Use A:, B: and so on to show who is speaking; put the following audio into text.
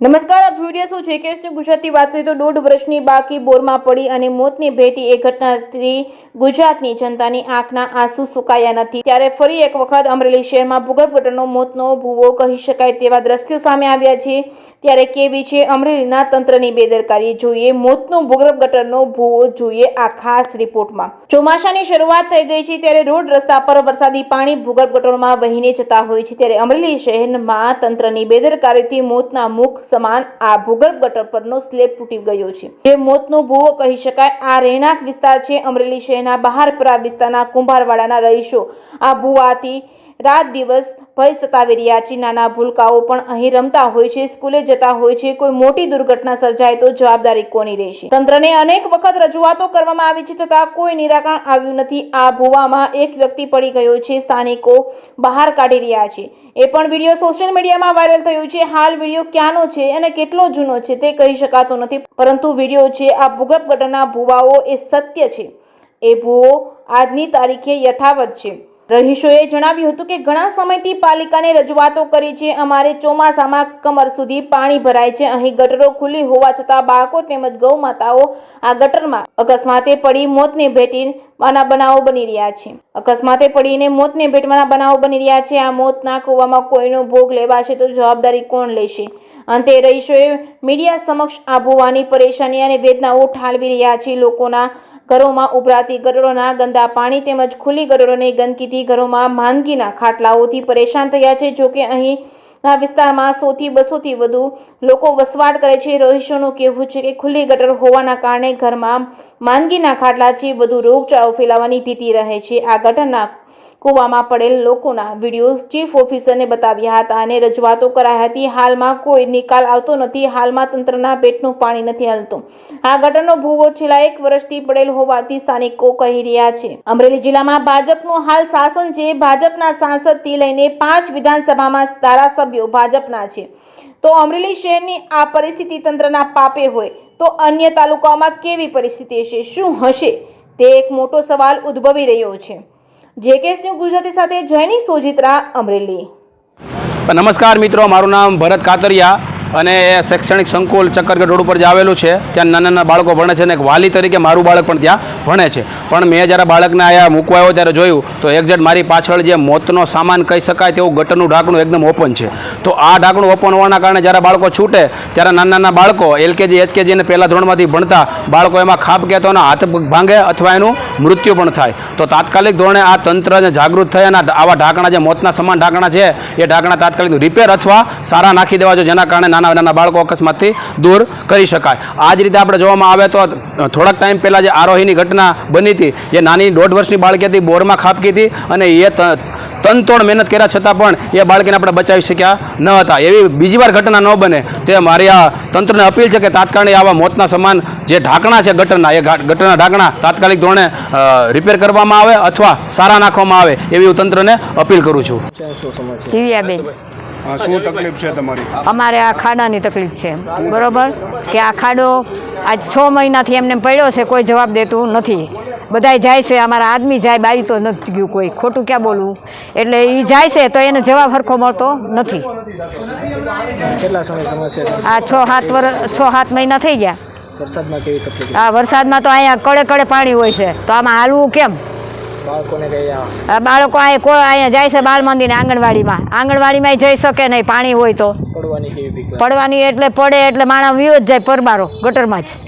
A: નમસ્કાર, આપ જોઈ રહ્યા છો જેકેએસ ગુજરાતી વાત કરીએ તો 1.5 વર્ષની બાળકી બોરમાં પડી અને મોતને ભેટી એ ઘટનાથી ગુજરાતની જનતાની આંખના આંસુ સુકાયા નથી। ત્યારે ફરી એક વખત અમરેલી શહેરમાં ભૂગર્ભ ગટરનો મોતનો ભૂવો કહી શકાય તેવા દ્રશ્યો સામે આવ્યા છે। ત્યારે કેવી છે અમરેલીના તંત્રની બેદરકારી, જોઈએ મોતનો ભૂગર્ભ ગટરનો ભૂવો, જોઈએ આ ખાસ રિપોર્ટમાં। ચોમાસાની શરૂઆત થઈ ગઈ છે ત્યારે રોડ રસ્તા પર વરસાદી પાણી ભૂગર્ભ ગટરોમાં વહીને જતા હોય છે। ત્યારે અમરેલી શહેરમાં તંત્રની બેદરકારીથી મોતના મુખ સમાન આ ભૂગર્ભ ગટર પરનો સ્લેબ તૂટી ગયો છે, જે મોતનો ભૂવો કહી શકાય। આ રહેણાંક વિસ્તાર છે અમરેલી શહેરના બહારપરા વિસ્તારના કુંભારવાડાના રહીશો આ ભૂવાથી રાત દિવસ ભય સતાવી રહ્યા છે। નાના ભૂલકાઓ પણ અહીં રમતા હોય છે, સ્કૂલે જતા હોય છે। કોઈ મોટી દુર્ઘટના સર્જાય તો જવાબદારી કોની રહેશે? તંત્રને અનેક વખત રજૂઆતો કરવામાં આવી છે, છતાં કોઈ નિરાકરણ આવ્યું નથી। આ ભૂવામાં એક વ્યક્તિ પડી ગયો છે, સ્થાનિકો બહાર કાઢી રહ્યા છે। એ પણ વિડીયો સોશિયલ મીડિયામાં વાયરલ થયો છે। હાલ વિડીયો ક્યાંનો છે અને કેટલો જૂનો છે તે કહી શકાતો નથી, પરંતુ વિડીયો છે આ ભૂગર્ભ ગટરના ભૂવાઓ એ સત્ય છે। એ ભૂવો આજની તારીખે યથાવત છે। રહીશોએ જણાવ્યું હતું કે ઘણા સમયથી પાલિકાને રજૂઆતો કરી છે, અમારે ચોમાસામાં કમર સુધી પાણી ભરાય છે। અહીં ગટરો ખુલ્લી હોવા છતાં બાળકો તેમજ ગૌ માતાઓ આ ગટરમાં અકસ્માતે પડી મોતને ભેટવાના બનાવો બની રહ્યા છે। અકસ્માતે પડીને મોતને ભેટવાના બનાવો બની રહ્યા છે। આ મોતના કૂવામાં કોઈનો ભોગ લેવાશે તો જવાબદારી કોણ લેશે? અંતે રહીશોએ મીડિયા સમક્ષ આ ભૂવાની પરેશાની અને વેદનાઓ ઠાલવી રહ્યા છે। લોકોના ઘરોમાં ઉભરાતી ગટરોના ગંદા પાણી તેમજ ખુલ્લી ગટરોની ગંદકીથી ઘરોમાં માંદગીના ખાટલાઓથી પરેશાન થયા છે। જોકે અહીંના વિસ્તારમાં 100 થી 200 થી વધુ લોકો વસવાટ કરે છે। રહીશોનું કહેવું છે કે ખુલ્લી ગટર હોવાના કારણે ઘરમાં માંદગીના ખાટલાથી વધુ રોગચાળો ફેલાવાની ભીતિ રહે છે। આ ગટરના કૂવામાં પડેલ લોકોના વિડીયો ચીફ ઓફિસરને બતાવ્યા હતા અને રજૂઆતો કરાઈ હતી। હાલમાં કોઈ નિકાલ આવતો નથી। હાલમાં તંત્રના પેટનું પાણી નથી હલતું। આ ગટરનો ભૂવો છેલ્લા 1 વર્ષથી પડેલ હોવાથી સ્થાનિકો કહી રહ્યા છે। અમરેલી જિલ્લામાં ભાજપનું હાલ શાસન છે। ભાજપના સાંસદથી લઈને 5 વિધાનસભામાં ધારાસભ્યો ભાજપના છે, તો અમરેલી શહેરની આ પરિસ્થિતિ તંત્રના પાપે હોય તો અન્ય તાલુકાઓમાં કેવી પરિસ્થિતિ હશે, શું હશે, તે એક મોટો સવાલ ઉદ્ભવી રહ્યો છે। જેકેએસ ગુજરાતી સાથે જયની સોજિત્રા, અમરેલી।
B: નમસ્કાર મિત્રો, મારું નામ ભરત કાતરિયા અને શૈક્ષણિક સંકુલ ચક્કરગઢ રોડ ઉપર જે આવેલું છે ત્યાં નાના નાના બાળકો ભણે છે અને એક વાલી તરીકે મારું બાળક પણ ત્યાં ભણે છે। પણ મેં જ્યારે બાળકને અહીંયા મૂકવા આવ્યો ત્યારે જોયું તો એક્ઝેક્ટ મારી પાછળ જે મોતનો સામાન કહી શકાય તેવું ગટરનું ઢાંકણું એકદમ ઓપન છે। તો આ ઢાંકણું ઓપન હોવાના કારણે જ્યારે બાળકો છૂટે ત્યારે નાના નાના બાળકો LKG HKG અને પહેલા ધોરણમાંથી ભણતા બાળકો એમાં ખાપ કહેતો અને હાથ ભાંગે અથવા એનું મૃત્યુ પણ થાય। તો તાત્કાલિક ધોરણે આ તંત્રને જાગૃત થઈ અને આવા ઢાંકણા જે મોતના સમાન ઢાંકણા છે એ ઢાંકણા તાત્કાલિક રિપેર અથવા સારા નાખી દેવા જોઈએ, જેના કારણે નાના બાળકો અકસ્માતથી દૂર કરી શકાય। આ જ રીતે આપણે જોવામાં આવે તો થોડાક ટાઈમ પહેલાં જે આરોહીની ઘટના બની હતી, જે નાની 1.5 વર્ષની બાળકી હતી, બોરમાં ખાબકી હતી અને એ તનતોડ મહેનત કર્યા છતાં પણ એ બાળકીને આપણે બચાવી શક્યા ન હતા। એવી બીજી વાર ઘટના ન બને તે મારી આ તંત્રને અપીલ છે કે તાત્કાલિક આવા મોતના સમાન જે ઢાંકણા છે ગટરના, એ ગટરના ઢાંકણા તાત્કાલિક ધોરણે રિપેર કરવામાં આવે અથવા સારા નાખવામાં આવે એવી હું તંત્રને અપીલ કરું છું।
C: શું તકલીફ છે તમારી?
D: અમારે આ ખાડાની તકલીફ છે, બરોબર કે આ ખાડો આજ 6 મહિનાથી એમને પડ્યો છે, કોઈ જવાબ દેતું નથી। બધાય જાય છે, અમારા આદમી જાય, બારી તો નથી ગયું કોઈ, ખોટું ક્યાં બોલવું। એટલે એ જાય છે તો એને જવાબ સરખો મળતો નથી।
C: કેટલા સમસ્યા?
D: આ 6-7 મહિના થઈ ગયા।
C: વરસાદમાં કેવી તકલીફ?
D: આ વરસાદમાં તો અહીંયા કડે પાણી હોય છે, તો આમાં હાલવું કેમ?
C: બાળકોને
D: બાળકો અહીંયા જાય છે બાળ મંદિરને, આંગણવાડીમાં જઈ શકે નહીં, પાણી હોય તો
C: પડવાની કેવી?
D: પડવાની એટલે પડે એટલે માણસ વ્યુ જ જાય પરબારો ગટરમાં જ।